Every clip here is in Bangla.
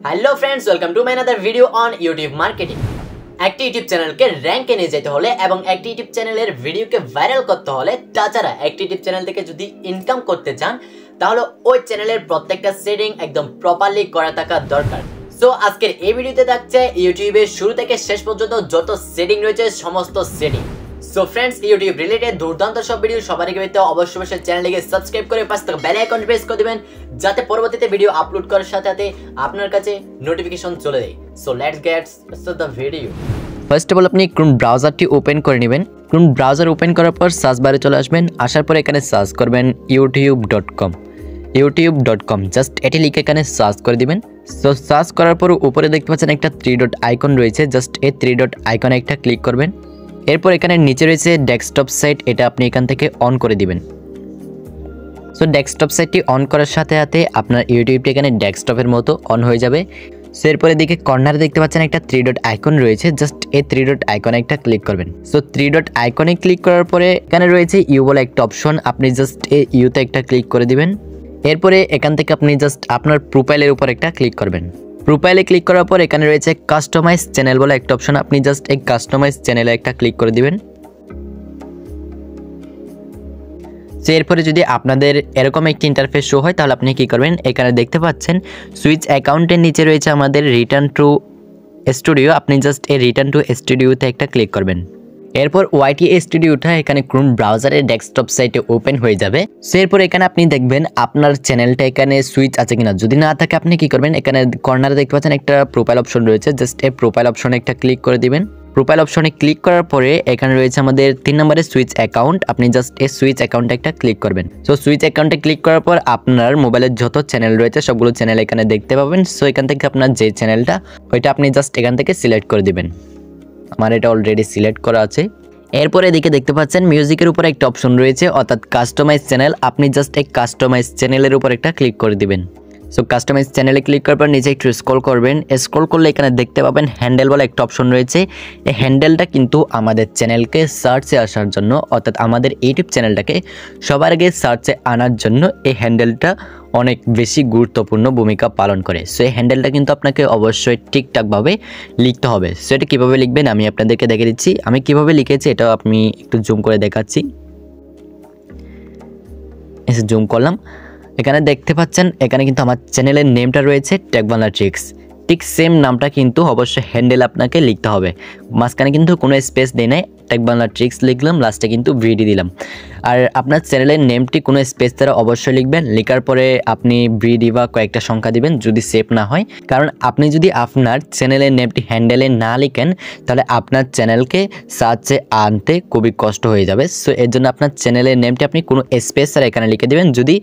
Hello friends, welcome to my another video on YouTube marketing. একটি ইউটিউব চ্যানেলকে র‍্যাঙ্কে নিয়ে যেতে হলে এবং একটি ইউটিউব চ্যানেলের ভিডিওকে ভাইরাল করতে হলে তাছাড়া একটি ইউটিউব চ্যানেল থেকে যদি ইনকাম করতে চান তাহলে ওই চ্যানেলের প্রত্যেকটা সেটিং একদম প্রপারলি করা থাকা দরকার। সো আজকের এই ভিডিওতে থাকছে ইউটিউবের শুরু থেকে শেষ পর্যন্ত যত সেটিং রয়েছে সমস্ত setting. So friends, YouTube related দুর্দান্ত সব ভিডিও সবার আগে পেতে অবশ্যই চ্যানেলটিকে সাবস্ক্রাইব করে পাশে থাকা বেল আইকন প্রেস করে দিবেন যাতে পরবর্তীতে ভিডিও আপলোড করার সাথে সাথে আপনার কাছে নোটিফিকেশন চলে যায়। So let's get start the video. First of all আপনি ক্রোম ব্রাউজারটি ওপেন করে নেবেন। ক্রোম ব্রাউজার ওপেন করার পর সার্চ বারে চলে আসবেন। আসার পর এখানে সার্চ করবেন youtube.com জাস্ট এটি লিখে এখানে সার্চ করে দিবেন। সো সার্চ করার পর উপরে দেখতে পাচ্ছেন একটা 3 ডট আইকন রয়েছে, জাস্ট এই 3 ডট আইকনে একটা ক্লিক করবেন। এরপর এখানে নিচে রয়েছে ডেস্কটপ সাইট, এটা আপনি এখান থেকে অন করে দিবেন। সো ডেস্কটপ সাইটটি অন করার সাথে সাথে আপনার ইউটিউবটি এখানে ডেস্কটপের মতো অন হয়ে যাবে। সো এরপরে দিকে কর্নারে দেখতে পাচ্ছেন একটা 3 ডট আইকন রয়েছে, জাস্ট এই 3 ডট আইকনে একটা ক্লিক করবেন। সো 3 ডট আইকনে ক্লিক করার পরে এখানে রয়েছে ইউ বলে একটা অপশন, আপনি জাস্ট এই ইউতে একটা ক্লিক করে দিবেন। এরপরে এখান থেকে আপনি জাস্ট আপনার প্রোফাইলের উপর একটা ক্লিক করবেন। প্রোফাইলে ক্লিক করার পর এখানে রয়েছে কাস্টমাইজ চ্যানেল বলে একটা অপশন, আপনি জাস্ট এই কাস্টমাইজ চ্যানেলে একটা ক্লিক করে দিবেন। সো এরপরে যদি আপনাদের এরকম একটি ইন্টারফেস শো হয় তাহলে আপনি কি করবেন, এখানে দেখতে পাচ্ছেন সুইচ অ্যাকাউন্টের নিচে রয়েছে আমাদের রিটার্ন টু স্টুডিও, আপনি জাস্ট এই রিটার্ন টু স্টুডিওতে একটা ক্লিক করবেন। এরপর ওয়াইটি স্টুডিওটা এখানে ক্রোম ব্রাউজারের ডেস্কটপ সাইটে ওপেন হয়ে যাবে। সো এরপর এখানে আপনি দেখবেন আপনার চ্যানেলটা এখানে সুইচ আছে কিনা, যদি না থাকে আপনি কি করবেন, এখানে কর্নারে দেখতে পাচ্ছেন একটা প্রোফাইল অপশন রয়েছে, জাস্ট এই প্রোফাইল অপশনে একটা ক্লিক করে দিবেন। প্রোফাইল অপশনে ক্লিক করার পরে এখানে রয়েছে আমাদের 3 নম্বরে সুইচ অ্যাকাউন্ট, আপনি জাস্ট এই সুইচ অ্যাকাউন্টে একটা ক্লিক করবেন। সো সুইচ অ্যাকাউন্টে ক্লিক করার পর আপনার মোবাইলের যত চ্যানেল রয়েছে সবগুলো চ্যানেল এখানে দেখতে পাবেন। সো এখান থেকে আপনার যে চ্যানেলটা ওইটা আপনি জাস্ট এখান থেকে সিলেক্ট করে দিবেন। আমার এটা অলরেডি সিলেক্ট করা আছে। এরপরে এদিকে দেখতে পাচ্ছেন মিউজিকের উপর একটা অপশন রয়েছে অর্থাৎ কাস্টমাইজ চ্যানেল, আপনি জাস্ট এই কাস্টমাইজ চ্যানেলের উপর একটা ক্লিক করে দিবেন। সো কাস্টমাইজ চ্যানেলে ক্লিক করার পর নিচে একটু স্ক্রল করবেন। স্ক্রল করলে এখানে দেখতে পাবেন হ্যান্ডেল বলে একটা অপশন রয়েছে। এই হ্যান্ডেলটা কিন্তু আমাদের চ্যানেলকে সার্চে আসার জন্য অর্থাৎ আমাদের ইউটিউব চ্যানেলটাকে সবার আগে সার্চে আনার জন্য এই হ্যান্ডেলটা অনেক বেশি গুরুত্বপূর্ণ ভূমিকা পালন করে। সো এই হ্যান্ডেলটা কিন্তু আপনাকে অবশ্যই ঠিকঠাকভাবে লিখতে হবে। সো এটা কীভাবে লিখবেন আমি আপনাদেরকে দেখে দিচ্ছি। আমি কিভাবে লিখেছি এটা আমি একটু জুম করে দেখাচ্ছি। এসে জুম করলাম, এখানে দেখতে পাচ্ছেন এখানে কিন্তু আমার চ্যানেলের নেমটা রয়েছে টেক বাংলা ট্রিক্স, ঠিক সেম নামটা কিন্তু অবশ্যই হ্যান্ডেল আপনাকে লিখতে হবে। মাঝখানে কিন্তু কোনো স্পেস দেই নাই, টেক বাংলা ট্রিক্স লিখলাম, লাস্টে কিন্তু ভিডি দিলাম। আর আপনার চ্যানেলের নেমটি কোনো স্পেস দ্বারা অবশ্যই লিখবেন। লেখার পরে আপনি ভিডি বা কয়েকটা সংখ্যা দিবেন যদি সেভ না হয়, কারণ আপনি যদি আপনার চ্যানেলের নেমটি হ্যান্ডেলে না লিখেন তাহলে আপনার চ্যানেলকে সার্চে আনতে খুবই কষ্ট হয়ে যাবে। সো এর জন্য আপনার চ্যানেলের নেমটি আপনি কোনো স্পেস ছাড়া এখানে লিখে দেবেন। যদি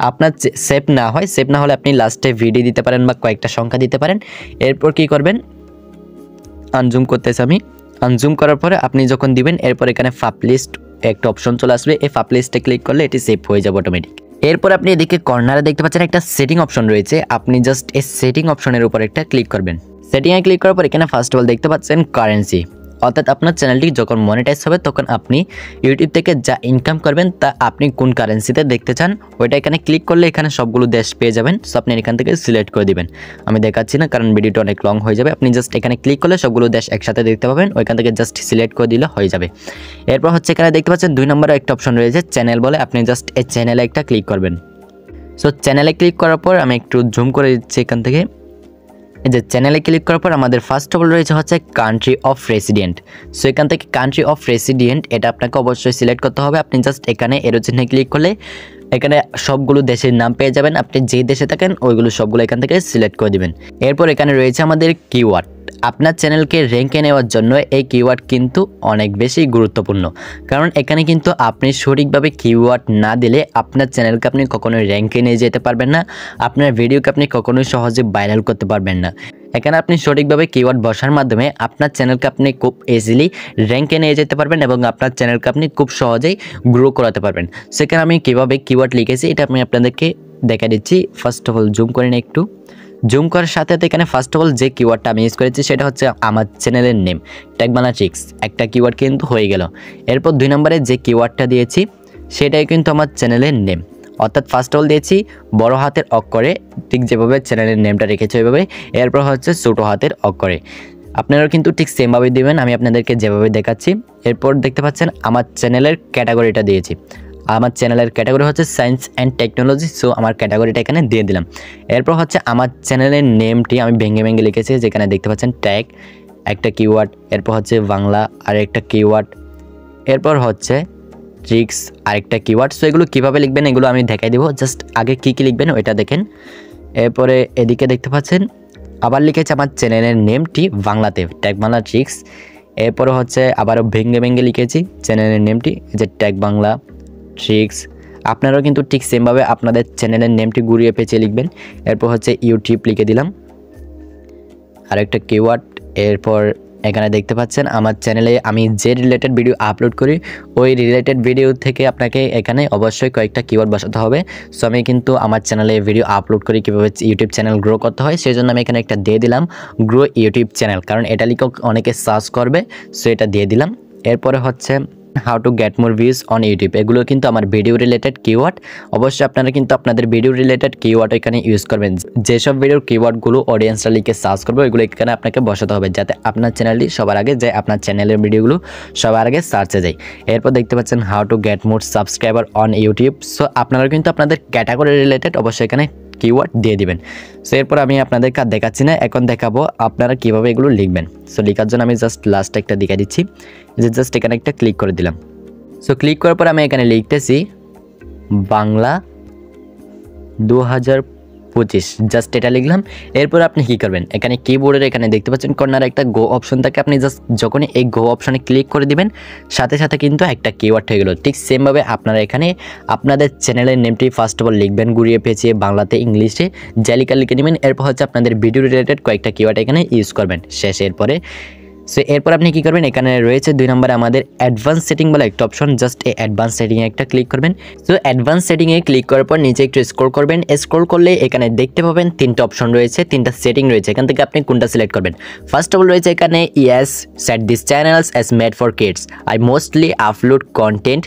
আপনার সেভ না হয়, সেভ না হলে আপনি লাস্টে ভিডি দিতে পারেন বা কয়েকটা সংখ্যা দিতে পারেন। এরপর কি করবেন, আনজুম করতেছি আমি। আনজুম করার পরে আপনি যখন দিবেন এরপর এখানে পাবলিশ একটা অপশন চলে আসবে, এই পাবলিশে ক্লিক করলে এটি সেভ হয়ে যাবে অটোমেটিক। এরপর আপনি এদিকে কর্নারে দেখতে পাচ্ছেন একটা সেটিং অপশন রয়েছে, আপনি জাস্ট এই সেটিং অপশনের উপর একটা ক্লিক করবেন। সেটিংয়ে ক্লিক করার পর এখানে ফার্স্ট অফ অল দেখতে পাচ্ছেন কারেন্সি, অর্থাৎ আপনার চ্যানেলটি যখন মনিটাইজ হবে তখন আপনি ইউটিউব থেকে যা ইনকাম করবেন তা আপনি কোন কারেন্সিতে দেখতে চান ওইটা এখানে ক্লিক করলে এখানে সবগুলো দেশ পেয়ে যাবেন। সো আপনি এখান থেকে সিলেক্ট করে দিবেন। আমি দেখাচ্ছি না কারণ ভিডিওটা অনেক লং হয়ে যাবে, আপনি জাস্ট এখানে ক্লিক করলে সবগুলো দেশ একসাথে দেখতে পাবেন, ওইখান থেকে জাস্ট সিলেক্ট করে দিলে হয়ে যাবে। এরপর হচ্ছে এখানে দেখতে পাচ্ছেন 2 নম্বরে একটা অপশন রয়েছে চ্যানেল বলে, আপনি জাস্ট এই চ্যানেলে একটা ক্লিক করবেন। সো চ্যানেলে ক্লিক করার পর আমি একটু জুম করে দিচ্ছি এখান থেকে। এই যে চ্যানেলে ক্লিক করার পর আমাদের ফার্স্ট অফ অল রয়েছে হচ্ছে কান্ট্রি অফ রেসিডেন্ট। সো এখান থেকে কান্ট্রি অফ রেসিডেন্ট এটা আপনাকে অবশ্যই সিলেক্ট করতে হবে। আপনি জাস্ট এখানে এরো চিহ্নে ক্লিক করলে এখানে সবগুলো দেশের নাম পেয়ে যাবেন, আপনি যে দেশে থাকেন ওইগুলো সবগুলো এখান থেকে সিলেক্ট করে দিবেন। এরপর এখানে রয়েছে আমাদের কিওয়ার্ড, আপনার চ্যানেলকে র্যাঙ্কে নেওয়ার জন্য এই কিওয়ার্ড কিন্তু অনেক বেশি গুরুত্বপূর্ণ, কারণ এখানে কিন্তু আপনি সঠিকভাবে কিওয়ার্ড না দিলে আপনার চ্যানেলকে আপনি কখনোই র্যাঙ্কে নিয়ে যেতে পারবেন না, আপনার ভিডিওকে আপনি কখনোই সহজে ভাইরাল করতে পারবেন না। এখানে আপনি সঠিকভাবে কিওয়ার্ড বসার মাধ্যমে আপনার চ্যানেলকে আপনি খুব ইজিলি র্যাঙ্কে নিয়ে যেতে পারবেন এবং আপনার চ্যানেলকে আপনি খুব সহজেই গ্রো করাতে পারবেন। সেখানে আমি কীভাবে কিওয়ার্ড লিখেছি এটা আমি আপনাদেরকে দেখা দিচ্ছি। ফার্স্ট অফ অল জুম করে নিই একটু। জুম করার সাথে সাথে এখানে ফার্স্ট অফ অল যে কিওয়ার্ডটা আমি ইউজ করেছি সেটা হচ্ছে আমার চ্যানেলের নেম টেক বাংলা ট্রিক্স, একটা কিওয়ার্ড কিন্তু হয়ে গেল। এরপর 2 নম্বরে যে কিওয়ার্ডটা দিয়েছি সেটাই কিন্তু আমার চ্যানেলের নেম, অর্থাৎ ফার্স্ট অফ অল দিয়েছি বড় হাতের অক্ষরে, ঠিক যেভাবে চ্যানেলের নেমটা রেখেছে ওইভাবে। এরপর হচ্ছে ছোটো হাতের অক্ষরে, আপনারাও কিন্তু ঠিক সেমভাবে দেবেন, আমি আপনাদেরকে যেভাবে দেখাচ্ছি। এরপর দেখতে পাচ্ছেন আমার চ্যানেলের ক্যাটাগরিটা দিয়েছি। আমার চ্যানেলের ক্যাটাগরি হচ্ছে সায়েন্স অ্যান্ড টেকনোলজি, সো আমার ক্যাটাগরিটা এখানে দিয়ে দিলাম। এরপর হচ্ছে আমার চ্যানেলের নেমটি আমি ভেঙে ভেঙে লিখেছি, যেখানে দেখতে পাচ্ছেন ট্যাগ একটা কিওয়ার্ড, এরপর হচ্ছে বাংলা আর একটা কিওয়ার্ড, এরপর হচ্ছে ট্রিক্স আরেকটা কিওয়ার্ড। সো এগুলো কীভাবে লিখবেন এগুলো আমি দেখাই দেবো, জাস্ট আগে কী কী লিখবেন ওইটা দেখেন। এরপরে এদিকে দেখতে পাচ্ছেন আবার লিখেছে আমার চ্যানেলের নেমটি বাংলাতে, ট্যাগ বাংলা ট্রিক্স। এরপরে হচ্ছে আবারও ভেঙে ভেঙে লিখেছি চ্যানেলের নেমটি, যে ট্যাগ বাংলা ট্রিক্স। আপনারাও কিন্তু ঠিক সেমভাবে আপনাদের চ্যানেলের নেমটি ঘুরিয়ে পেঁচিয়ে লিখবেন। এরপর হচ্ছে ইউটিউব লিখে দিলাম আরেকটা কিওয়ার্ড। এরপর এখানে দেখতে পাচ্ছেন আমার চ্যানেলে আমি যে রিলেটেড ভিডিও আপলোড করি ওই রিলেটেড ভিডিও থেকে আপনাকে এখানে অবশ্যই কয়েকটা কিওয়ার্ড বসাতে হবে। সো আমি কিন্তু আমার চ্যানেলে ভিডিও আপলোড করি কীভাবে ইউটিউব চ্যানেল গ্রো করতে হয়, সেই জন্য আমি এখানে একটা দিয়ে দিলাম গ্রো ইউটিউব চ্যানেল, কারণ এটা লিখেও অনেকে সার্চ করবে, সো এটা দিয়ে দিলাম। এরপরে হচ্ছে how to get more views on YouTube, এগুলো কিন্তু আমার ভিডিও রিলেটেড কিওয়ার্ড। অবশ্যই আপনারা কিন্তু আপনাদের ভিডিও রিলেটেড কিওয়ার্ড এখানে ইউজ করবেন। যেসব ভিডিওর কিওয়ার্ডগুলো অডিয়েন্সরা লিখে সার্চ করবে ওইগুলো এখানে আপনাকে বসাতে হবে, যাতে আপনার চ্যানেলটি সবার আগে যায়, আপনার চ্যানেলের ভিডিওগুলো সবার আগে সার্চে যায়। এরপর দেখতে পাচ্ছেন how to get more subscriber on YouTube. So আপনারা কিন্তু আপনাদের ক্যাটাগরি রিলেটেড অবশ্যই এখানে কিওয়ার্ড দিয়ে দিবেন। সো এরপর আমি আপনাদেরকে আর দেখাচ্ছি না, এখন দেখাবো আপনারা কীভাবে এগুলো লিখবেন। সো লেখার জন্য আমি জাস্ট লাস্ট একটা দেখিয়ে দিচ্ছি, যে জাস্ট এখানে একটা ক্লিক করে দিলাম। সো ক্লিক করার পর আমি এখানে লিখতেছি বাংলা 2025, জাস্ট এটা লিখলাম। এরপর আপনি কী করবেন, এখানে কিবোর্ডের এখানে দেখতে পাচ্ছেন কর্নারে একটা গো অপশন থাকে, আপনি জাস্ট যখনই এই গো অপশনে ক্লিক করে দিবেন সাথে সাথে কিন্তু একটা কিওয়ার্ড হয়ে গেল। ঠিক সেমভাবে আপনারা এখানে আপনাদের চ্যানেলের নেমটি ফার্স্ট অফ অল লিখবেন ঘুরিয়ে পেঁচিয়ে, বাংলাতে ইংলিশে জ্যালিকা লিখে নেবেন। এরপর হচ্ছে আপনাদের ভিডিও রিলেটেড কয়েকটা কিওয়ার্ড এখানে ইউজ করবেন শেষ। এরপরে সো এরপর আপনি কী করবেন, এখানে রয়েছে 2 নম্বরে আমাদের অ্যাডভান্স সেটিং বলে একটা অপশন, জাস্ট এই অ্যাডভান্স সেটিংয়ে একটা ক্লিক করবেন। সো অ্যাডভান্স সেটিংয়ে ক্লিক করার পর নিচে একটু স্ক্রল করবেন, স্ক্রল করলে এখানে দেখতে পাবেন 3টা অপশন রয়েছে, 3টা সেটিং রয়েছে। এখান থেকে আপনি কোনটা সিলেক্ট করবেন। ফার্স্ট অফ অল রয়েছে এখানে yes set this channels as made for kids, I mostly upload content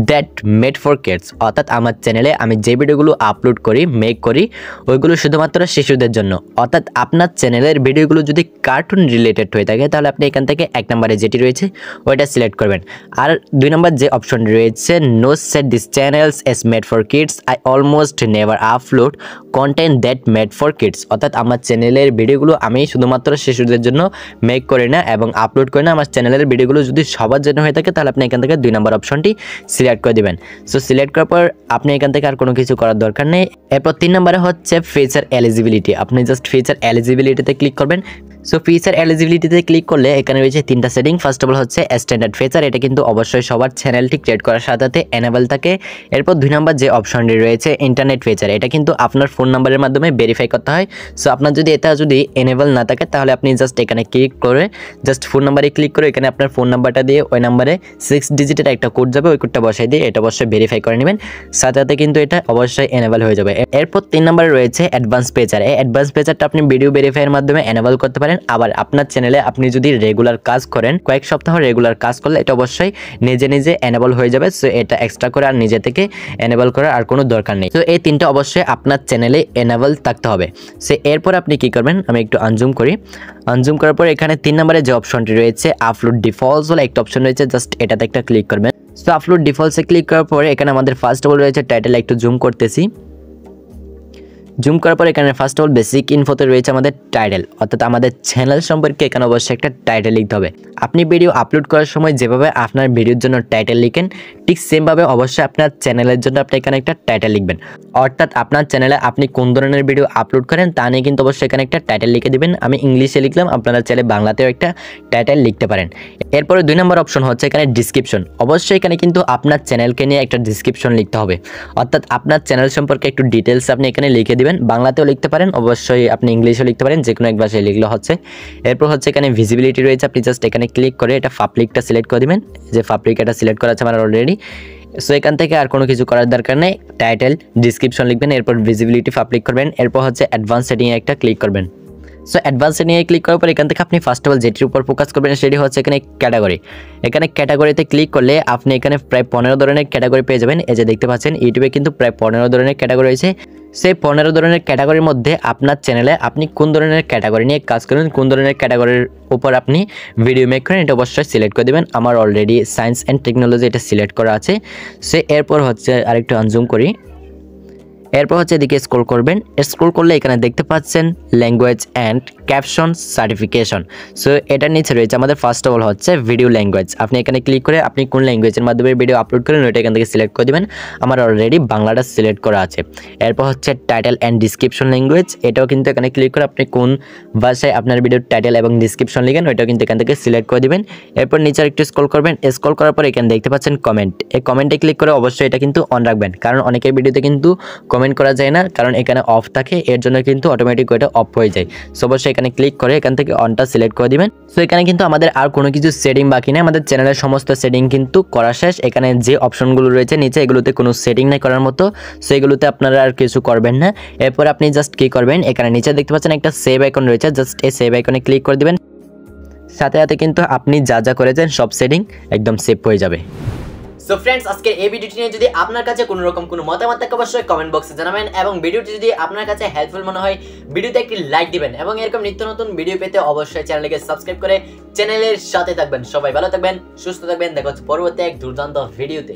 that made for kids, অর্থাৎ আমার চ্যানেলে আমি যে ভিডিওগুলো আপলোড করি মেক করি ওইগুলো শুধুমাত্র শিশুদের জন্য। অর্থাৎ আপনার চ্যানেলের ভিডিওগুলো যদি কার্টুন রিলেটেড হয়ে থাকে তাহলে আপনি এখান থেকে 1 নম্বরে যেটি রয়েছে ওইটা সিলেক্ট করবেন। আর 2 নম্বর যে অপশন রয়েছে no set this channels as made for kids, I almost never upload content that made for kids, অর্থাৎ আমার চ্যানেলের ভিডিওগুলো আমি শুধুমাত্র শিশুদের জন্য মেক করি না এবং আপলোড করি না। আমার চ্যানেলের ভিডিওগুলো যদি সবার জন্য হয়ে থাকে তাহলে আপনি এখান থেকে 2 নম্বর অপশনটি সিলেক্ট করে দেবেন। সো সিলেক্ট করার পর আপনি এখান থেকে আর কোনো কিছু করার দরকার নেই। এরপর 3 নম্বরে হচ্ছে ফিচার এলিজিবিলিটি, আপনি জাস্ট ফিচার এলিজিবিলিটিতে ক্লিক করবেন। সো ফিচার এলিজিবিলিটিতে ক্লিক করলে এখানে রয়েছে 3টা সেটিং। ফার্স্ট অফ অল হচ্ছে স্ট্যান্ডার্ড ফিচার, এটা কিন্তু অবশ্যই সবার চ্যানেলটি ক্রিয়েট করার সাথে সাথে এনেবল থাকে। এরপর 2 নম্বর যে অপশনটি রয়েছে ইন্টারনেট ফিচার, এটা কিন্তু আপনার ফোন নাম্বারের মাধ্যমে ভেরিফাই করতে হয়। সো আপনার যদি এটা যদি এনেবল না থাকে তাহলে আপনি জাস্ট এখানে ক্লিক করে জাস্ট ফোন নাম্বারে ক্লিক করে এখানে আপনার ফোন নাম্বারটা দিয়ে ওই নাম্বারে 6 ডিজিটের একটা কোড যাবে, ওই কোডটা বসাই দিয়ে এটা অবশ্যই ভেরিফাই করে নেবেন, সাথে সাথে কিন্তু এটা অবশ্যই এনেবল হয়ে যাবে। এরপর 3 নম্বরে রয়েছে অ্যাডভান্স ফিচার, এই অ্যাডভান্স ফিচারটা আপনি ভিডিও ভেরিফাইয়ের মাধ্যমে এনেবল করতে পারেন। আবার আপনার চ্যানেলে আপনি যদি রেগুলার কাজ করেন, কয়েক সপ্তাহ রেগুলার কাজ করলে এটা অবশ্যই নিজে নিজে এনেবল হয়ে যাবে। সো এটা এক্সট্রা করে আর নিজে থেকে এনেবল করার আর কোনো দরকার নেই। তো এই 3টা অবশ্যই আপনার চ্যানেলে এনেবল থাকতে হবে। সো এরপর আপনি কি করবেন, আমি একটু আনজুম করি। আনজুম করার পর এখানে 3 নম্বরে যে অপশনটি রয়েছে আপলোড ডিফল্টস বলে একটা অপশন রয়েছে, জাস্ট এটাতে একটা ক্লিক করবেন। সো আপলোড ডিফল্টসে ক্লিক করার পরে এখানে আমাদের ফার্স্ট অফ অল রয়েছে টাইটেল, একটু জুম করতেছি। জুম করার পর এখানে ফার্স্ট অফ অল বেসিক ইনফোতে রয়েছে আমাদের টাইটেল, অর্থাৎ আমাদের চ্যানেল সম্পর্কে এখানে অবশ্যই একটা টাইটেল লিখতে হবে। আপনি ভিডিও আপলোড করার সময় যেভাবে আপনার ভিডিওর জন্য টাইটেল লিখেন ঠিক সেমভাবে অবশ্যই আপনার চ্যানেলের জন্য আপনি এখানে একটা টাইটেল লিখবেন। অর্থাৎ আপনার চ্যানেলে আপনি কোন ধরনের ভিডিও আপলোড করেন তা নিয়ে কিন্তু অবশ্যই এখানে একটা টাইটেল লিখে দিবেন। আমি ইংলিশে লিখলাম, আপনারা চাইলে বাংলাতেও একটা টাইটেল লিখতে পারেন। এরপরে 2 নম্বর অপশন হচ্ছে এখানে ডিসক্রিপশন, অবশ্যই এখানে কিন্তু আপনার চ্যানেলকে নিয়ে একটা ডিসক্রিপশন লিখতে হবে, অর্থাৎ আপনার চ্যানেল সম্পর্কে একটু ডিটেলস আপনি এখানে লিখে দিবেন। বাংলাতেও লিখতে পারেন, অবশ্যই আপনি ইংলিশেও লিখতে পারেন, যে কোনো এক ভাষায় লিখলে হচ্ছে। এরপর হচ্ছে এখানে ভিজিবিলিটি রয়েছে, আপনি জাস্ট এখানে ক্লিক করে এটা পাবলিকটা সিলেক্ট করে দিবেন, যে পাবলিক এটা সিলেক্ট করা আছে আমার অলরেডি। সো এখান থেকে আর কোনো কিছু করার দরকার নেই, টাইটেল ডিসক্রিপশন লিখবেন, এরপর ভিজিবিলিটি পাবলিক করবেন। এরপর হচ্ছে অ্যাডভান্স সেটিংয়ে একটা ক্লিক করবেন। সো অ্যাডভান্স সেটিংয়ে ক্লিক করার পর এখান থেকে আপনি ফার্স্ট অফ অল যেটির উপর ফোকাস করবেন সেটি হচ্ছে এখানে ক্যাটাগরি। এখানে ক্যাটাগরিতে ক্লিক করলে আপনি এখানে প্রায় 15 ধরনের ক্যাটাগরি পেয়ে যাবেন। এই যে দেখতে পাচ্ছেন ইউটিউবে কিন্তু প্রায় 15 ধরনের ক্যাটাগরি রয়েছে। সেই 15 ধরনের ক্যাটাগরির মধ্যে আপনার চ্যানেলে আপনি কোন ধরনের ক্যাটাগরি নিয়ে কাজ করেন, কোন ধরনের ক্যাটাগরির উপর আপনি ভিডিও মেক করেন, এটা অবশ্যই সিলেক্ট করে দেবেন। আমার অলরেডি সায়েন্স অ্যান্ড টেকনোলজি এটা সিলেক্ট করা আছে। সে এরপর হচ্ছে আরেকটু আনজুম করি। এরপর হচ্ছে এদিকে স্ক্রল করবেন। স্ক্রল করলে এখানে দেখতে পাচ্ছেন language and caption certification. So এটার নিচে রয়েছে আমাদের ফার্স্ট অফ অল হচ্ছে ভিডিও ল্যাঙ্গুয়েজ। আপনি এখানে ক্লিক করে আপনি কোন ল্যাঙ্গুয়েজের মাধ্যমে ভিডিও আপলোড করেন ওইটা এখান থেকে সিলেক্ট করে দেবেন। আমার অলরেডি বাংলাটা সিলেক্ট করা আছে। এরপর হচ্ছে টাইটেল অ্যান্ড ডিসক্রিপশন ল্যাঙ্গুয়েজ, এটাও কিন্তু এখানে ক্লিক করে আপনি কোন ভাষায় আপনার ভিডিওর টাইটেল এবং ডিসক্রিপশন লিখেন ওইটাও কিন্তু এখান থেকে সিলেক্ট করে দেবেন। এরপর নিচে একটু স্ক্রল করবেন। স্ক্রল করার পর এখানে দেখতে পাচ্ছেন কমেন্ট। এই কমেন্টে ক্লিক করে অবশ্যই এটা কিন্তু অন রাখবেন, কারণ অনেকের ভিডিওতে কিন্তু কমেন্ট করা যায় না, কারণ এখানে অফ থাকে, এর জন্য কিন্তু অটোমেটিক ওইটা অফ হয়ে যায়। সো অবশ্যই এখানে ক্লিক করে এখান থেকে অনটা সিলেক্ট করে দিবেন। সো এখানে কিন্তু আমাদের আর কোনো কিছু সেটিং বাকি নেই, আমাদের চ্যানেলের সমস্ত সেটিং কিন্তু করা শেষ। এখানে যে অপশনগুলো রয়েছে নিচে এগুলোতে কোনো সেটিং নাই করার মতো, সো এগুলোতে আপনারা আর কিছু করবেন না। এরপর আপনি জাস্ট কি করবেন, এখানে নিচে দেখতে পাচ্ছেন একটা সেভ আইকন রয়েছে, জাস্ট এই সেভ আইকনে ক্লিক করে দিবেন। সাথে সাথে কিন্তু আপনি যা যা করেছেন সব সেটিং একদম সেভ হয়ে যাবে। সো ফ্রেন্ডস, আজকের এই ভিডিওটি নিয়ে যদি আপনার কাছে কোনো রকম কোনো মতামত থাকে অবশ্যই কমেন্ট বক্সে জানাবেন, এবং ভিডিওটি যদি আপনার কাছে হেল্পফুল মনে হয় ভিডিওতে একটি লাইক দিবেন, এবং এরকম নিত্য নতুন ভিডিও পেতে অবশ্যই চ্যানেলকে সাবস্ক্রাইব করে চ্যানেলের সাথে থাকবেন। সবাই ভালো থাকবেন, সুস্থ থাকবেন, দেখা হচ্ছে পরবর্তী এক দুর্দান্ত ভিডিওতে।